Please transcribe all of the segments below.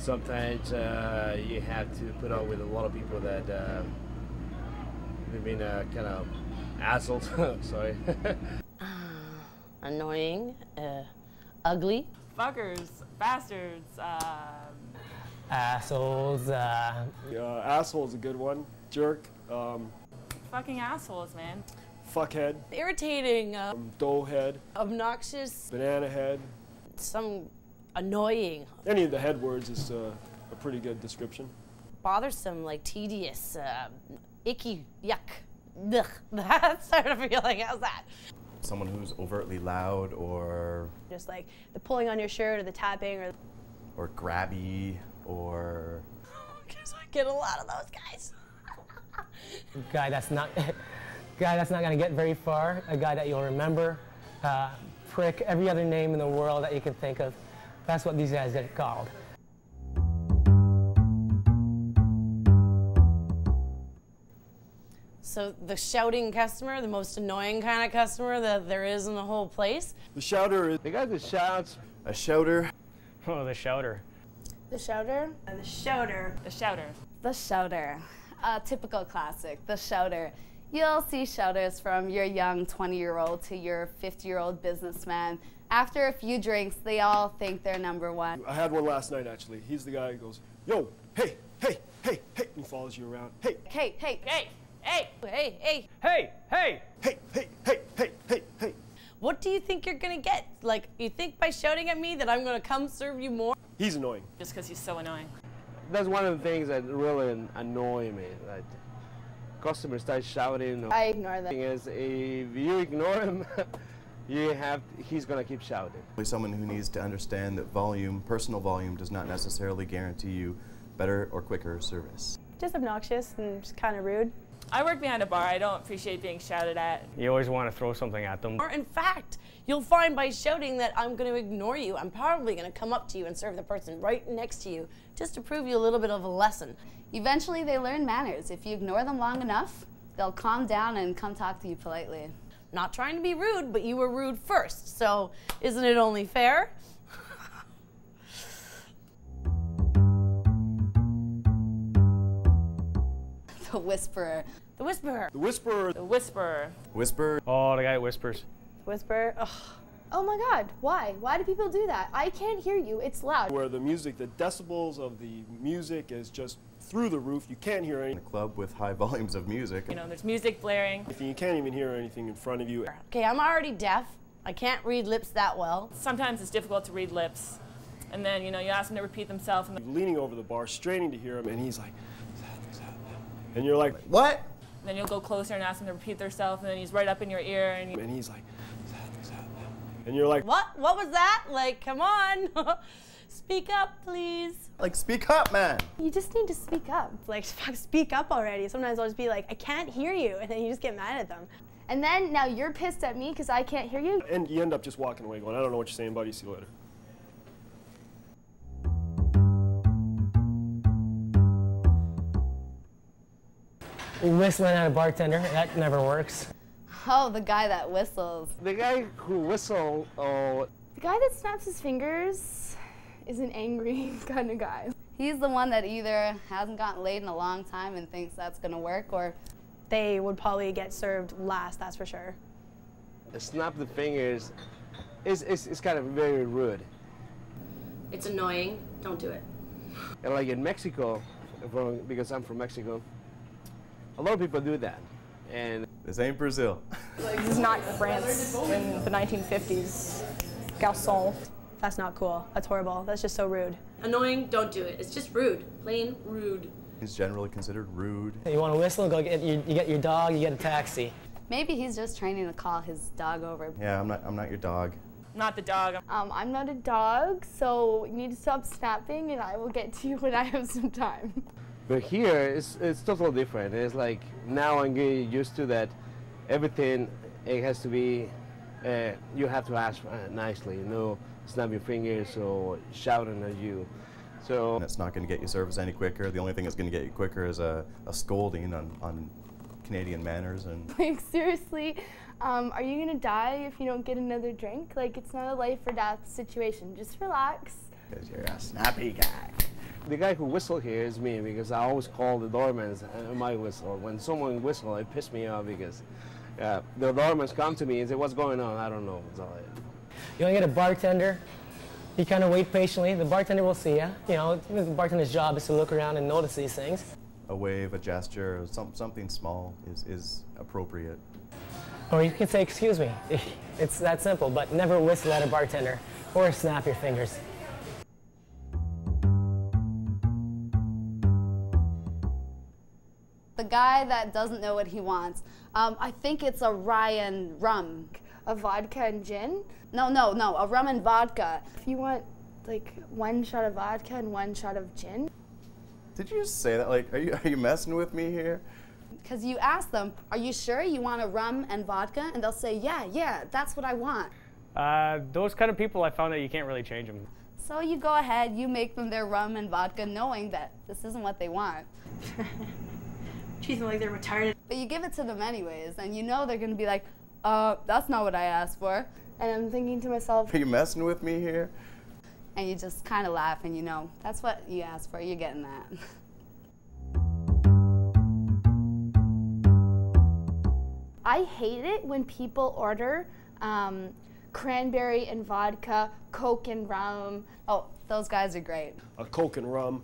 Sometimes you have to put up with a lot of people that they've been kind of assholes. Sorry. Annoying, ugly. Fuckers, bastards. Assholes. Asshole's a good one. Jerk. Fucking assholes, man. Fuckhead. Irritating. Doughhead. Obnoxious. Banana head. Some annoying. Any of the head words is a pretty good description. Bothersome, like tedious, icky, yuck. Ugh. That sort of feeling. How's that? Someone who's overtly loud or just like the pulling on your shirt or the tapping or grabby or because I get a lot of those guys. Guy that's not gonna get very far. A guy that you'll remember. Prick, every other name in the world that you can think of. That's what these guys get called. So the shouting customer, the most annoying kind of customer that there is in the whole place. The shouter is the guy that shouts. A shouter. Oh, the shouter. the shouter. The shouter. The shouter. The shouter. A typical classic, the shouter. You'll see shouters from your young 20-year-old to your 50-year-old businessman. After a few drinks, they all think they're number one. I had one last night, actually. He's the guy who goes, yo, hey, hey, hey, hey, and he follows you around. Hey, Hey, hey, Hey! Hey! Hey, hey. Hey, hey! hey, hey, hey, hey, hey, hey. What do you think you're gonna get? Like, you think by shouting at me that I'm gonna come serve you more? He's annoying. Just because he's so annoying. That's one of the things that really annoy me. That customers start shouting. I ignore them. The thing is, if you ignore him, he's gonna keep shouting. Someone who needs to understand that volume, personal volume, does not necessarily guarantee you better or quicker service. Just obnoxious and just kind of rude. I work behind a bar. I don't appreciate being shouted at. You always want to throw something at them. Or in fact, you'll find by shouting that I'm gonna ignore you. I'm probably gonna come up to you and serve the person right next to you just to prove you a little bit of a lesson. Eventually they learn manners. If you ignore them long enough, they'll calm down and come talk to you politely. Not trying to be rude, but you were rude first, so isn't it only fair? The whisperer. The whisperer. The whisperer. The whisperer. Whisper. Oh, the guy that whispers. Whisper. Ugh. Oh my God, why? Why do people do that? I can't hear you, it's loud. Where the music, the decibels of the music is just through the roof. You can't hear In anything. a club with high volumes of music. You know, there's music blaring. You can't even hear anything in front of you. Okay, I'm already deaf. I can't read lips that well. Sometimes it's difficult to read lips. And then, you know, you ask them to repeat themselves. And You're leaning over the bar, straining to hear him, and he's like, and you're like, What? then you'll go closer and ask them to repeat themselves. And then he's right up in your ear. And he's like, and you're like, What? What was that? Like, come on. Speak up, please. Like, speak up, man. You just need to speak up. Like, fuck, speak up already. Sometimes I'll just be like, I can't hear you, and then you just get mad at them. And then now you're pissed at me because I can't hear you. and you end up just walking away going, I don't know what you're saying, buddy, see you later. Whistling at a bartender, that never works. Oh, the guy that whistles. The guy who whistle, The guy that snaps his fingers is an angry kind of guy. He's the one that either hasn't gotten laid in a long time and thinks that's gonna work, or They would probably get served last, that's for sure. snap the fingers is kind of very rude. It's annoying. Don't do it. And like in Mexico, because I'm from Mexico, a lot of people do that. And This ain't Brazil. This is not France in the 1950s. Garçon. That's not cool. That's horrible. That's just so rude. Annoying, don't do it. It's just rude. Plain rude. He's generally considered rude. You want to whistle, go get you get your dog, you get a taxi. maybe he's just training to call his dog over. Yeah, I'm not your dog. not the dog. I'm not a dog, so you need to stop snapping and I will get to you when I have some time. But here, it's totally different. It's like, now I'm getting used to that everything, it has to be, you have to ask nicely, snapping fingers or shouting at you. So And it's not going to get you service any quicker. The only thing that's going to get you quicker is a scolding on Canadian manners. And Like, seriously, are you gonna die if you don't get another drink? Like, it's not a life or death situation. Just relax. because you're a snappy guy. The guy who whistled here is me because I always call the doorman my whistle. When someone whistles, it pisses me off because the doormen come to me and say, "What's going on?" I don't know. So, You want to get a bartender? You kind of wait patiently. The bartender will see you. You know, the bartender's job is to look around and notice these things. A wave, a gesture, something small is appropriate. Or you can say, "Excuse me." It's that simple, but never whistle at a bartender or snap your fingers. The guy that doesn't know what he wants. I think it's a rye and rum. A vodka and gin? No, a rum and vodka. If you want like 1 shot of vodka and 1 shot of gin? Did you just say that? Like, are you messing with me here? Because you ask them, are you sure you want a rum and vodka? And they'll say, yeah, that's what I want. Those kind of people, I found that you can't really change them. So you go ahead, you make them their rum and vodka knowing that this isn't what they want. Treat them like they're retarded. But you give it to them anyways, and you know they're going to be like, that's not what I asked for. And I'm thinking to myself, Are you messing with me here? And you just kind of laugh and you know, that's what you asked for, you're getting that. I hate it when people order cranberry and vodka, Coke and rum. Oh, those guys are great. A Coke and rum.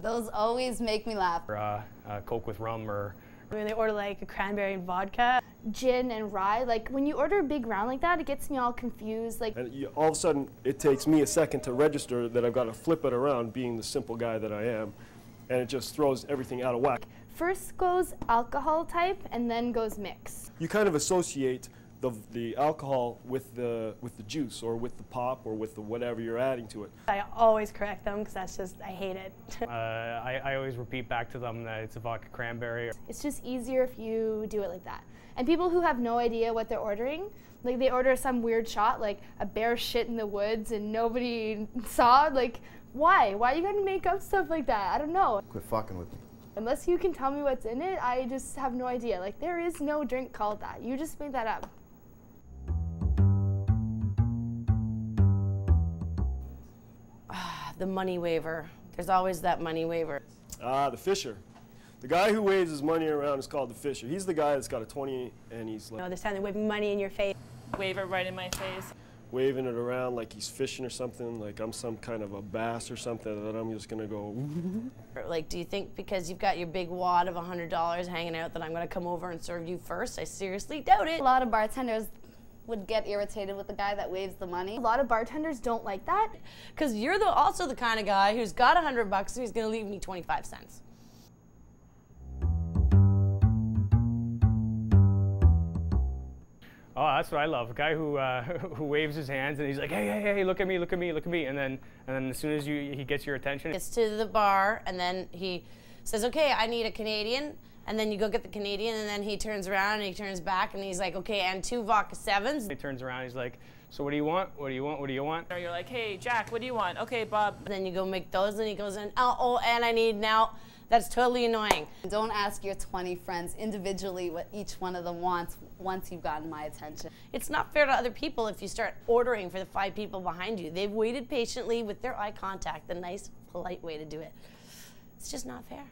Those always make me laugh. Or Coke with rum, or When they order like a cranberry and vodka. Gin and rye. Like when you order a big round like that, it gets me all confused. Like And all of a sudden, it takes me a second to register that I've got to flip it around, being the simple guy that I am, and it just throws everything out of whack. first goes alcohol type and then goes mix. You kind of associate the alcohol with the juice or with the pop or with the whatever you're adding to it. I always correct them because that's just, I hate it. I always repeat back to them that it's a vodka cranberry. It's just easier if you do it like that. And people who have no idea what they're ordering, like they order some weird shot, like a bear shit in the woods and nobody saw, like why? Why you gotta make up stuff like that? I don't know. Quit fucking with me. Unless you can tell me what's in it, I just have no idea. Like there is no drink called that. You just made that up. The money waiver. There's always that money waiver. The fisher. The guy who waves his money around is called the fisher. He's the guy that's got a 20 and he's like This time they're waving money in your face. Wave it right in my face. waving it around like he's fishing or something, like I'm some kind of a bass or something that I'm just gonna go. Like, do you think because you've got your big wad of $100 hanging out that I'm gonna come over and serve you first? I seriously doubt it. A lot of bartenders would get irritated with the guy that waves the money. A lot of bartenders don't like that. Because you're also the kind of guy who's got $100 and he's gonna leave me 25 cents. Oh, that's what I love. A guy who who waves his hands and he's like, hey, hey, hey, look at me, look at me, look at me. And then as soon as he gets your attention. Gets to the bar and then he says, okay, I need a Canadian. And then you go get the Canadian and then he turns around and he turns back and he's like, okay, and 2 vodka 7s. He turns around, he's like, so what do you want? What do you want? What do you want? Or you're like, hey, Jack, what do you want? Okay, Bob. And then you go make those and he goes in, oh, and I need now. That's totally annoying. Don't ask your 20 friends individually what each one of them wants once you've gotten my attention. It's not fair to other people if you start ordering for the 5 people behind you. They've waited patiently with their eye contact, the nice, polite way to do it. It's just not fair.